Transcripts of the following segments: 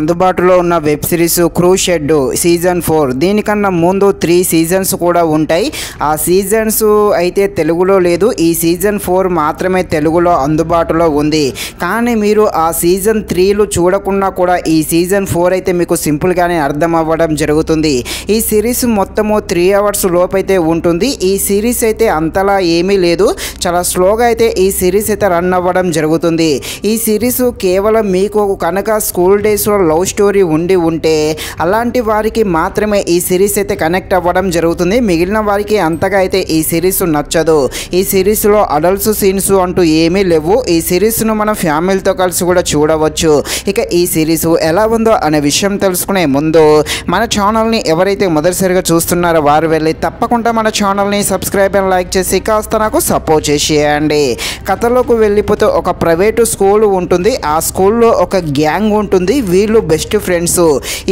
అందుబాటులో ఉన్న web series crew shed season 4 దీనికన్నా ముందు 3 సీజన్స్ కూడా ఉంటాయి. ఆ సీజన్స్ అయితే తెలుగులో లేదు. ఈ సీజన్ 4 మాత్రమే తెలుగులో అందుబాటులో ఉంది. కానీ మీరు ఆ సీజన్ 3లు చూడకుండా కూడా ఈ సీజన్ 4 అయితే మీకు సింపుల్గానే అర్థం అవ్వడం జరుగుతుంది. ఈ సిరీస్ మొత్తము 3 అవర్స్ లోపైతే ఉంటుంది. ఈ సిరీస్ అయితే అంతలా ఏమీ లేదు, చాలా స్లోగా అయితే ఈ సిరీస్ అయితే రన్ అవ్వడం జరుగుతుంది. ఈ సిరీస్ కేవలం మీకు కనుక స్కూల్ డేస్లో లవ్ స్టోరీ ఉంటే అలాంటి వారికి మాత్రమే ఈ సిరీస్ అయితే కనెక్ట్ అవ్వడం జరుగుతుంది. మిగిలిన వారికి అంతగా అయితే ఈ సిరీస్ నచ్చదు. ఈ సిరీస్లో అడల్ట్స్ సీన్స్ అంటూ ఏమీ లేవు. ఈ సిరీస్ను మనం ఫ్యామిలీతో కలిసి కూడా చూడవచ్చు. ఇక ఈ సిరీస్ ఎలా ఉందో అనే విషయం తెలుసుకునే ముందు మన ఛానల్ని ఎవరైతే మొదటిసారిగా చూస్తున్నారో వారు వెళ్ళి తప్పకుండా మన ఛానల్ని సబ్స్క్రైబ్ అండ్ లైక్ చేసి కాస్త నాకు సపోర్ట్ చేసేయండి. కథలోకి వెళ్ళిపోతే ఒక ప్రైవేటు స్కూల్ ఉంటుంది. ఆ స్కూల్లో ఒక గ్యాంగ్ ఉంటుంది. వీళ్ళు బెస్ట్ ఫ్రెండ్స్.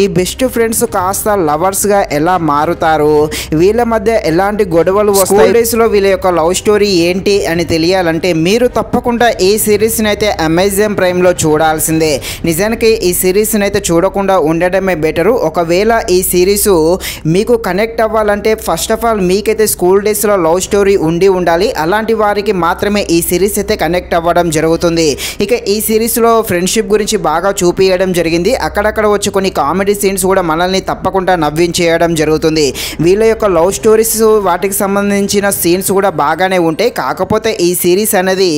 ఈ బెస్ట్ ఫ్రెండ్స్ కాస్త లవర్స్గా ఎలా మారుతారు, వీళ్ళ మధ్య ఎలాంటి గొడవలు వస్తాయి, డేస్లో వీళ్ళ యొక్క లవ్ స్టోరీ ఏంటి అని తెలియాలంటే మీరు తప్పకుండా ఈ సిరీస్ని అయితే అమెజాన్ ప్రైమ్లో చూడాల్సిందే. నిజానికి ఈ సిరీస్ని అయితే చూడకుండా ఉండడమే బెటరు. ఒకవేళ ఈ సిరీస్ మీకు కనెక్ట్ అవ్వాలంటే ఫస్ట్ ఆఫ్ ఆల్ మీకైతే స్కూల్ డేస్లో లవ్ స్టోరీ ఉండాలి. అలాంటి వారికి మాత్రమే ఈ సిరీస్ అయితే కనెక్ట్ అవ్వడం జరుగుతుంది. ఇక ఈ సిరీస్లో ఫ్రెండ్షిప్ గురించి బాగా చూపించడం జరిగింది. అక్కడక్కడ వచ్చి కొన్ని కామెడీ సీన్స్ కూడా మనల్ని తప్పకుండా నవ్వించేయడం జరుగుతుంది. వీళ్ళ యొక్క లవ్ స్టోరీస్ వాటికి సంబంధించిన సీన్స్ కూడా బాగానే ఉంటాయి. కాకపోతే ఈ సిరీస్ అనేది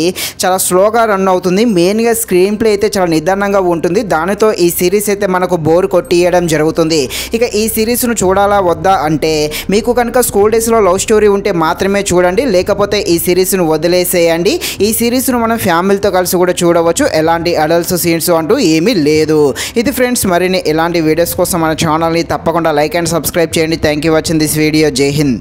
చాలా స్లోగా రన్ అవుతుంది. మెయిన్గా స్క్రీన్ ప్లే అయితే చాలా నిదానంగా ఉంటుంది. దానితో ఈ సిరీస్ అయితే మనకు బోర్ కొట్టియడం జరుగుతుంది. ఇక ఈ సిరీస్ను చూడాలా వద్దా అంటే మీకు కనుక స్కూల్ డేస్లో లవ్ స్టోరీ ఉంటే మాత్రమే చూడండి, లేకపోతే ఈ సిరీస్ను వదిలేసేయండి. ఈ సిరీస్ను మనం ఫ్యామిలీతో కలిసి కూడా చూడవచ్చు. ఎలాంటి అడల్ట్స్ సీన్స్ అంటూ ఏమీ లేదు. ఇది ఫ్రెండ్స్, మరిన్ని ఇలాంటి వీడియోస్ కోసం మన ఛానల్ని తప్పకుండా లైక్ అండ్ సబ్స్క్రైబ్ చేయండి. Thank you watching this video. జై హింద్.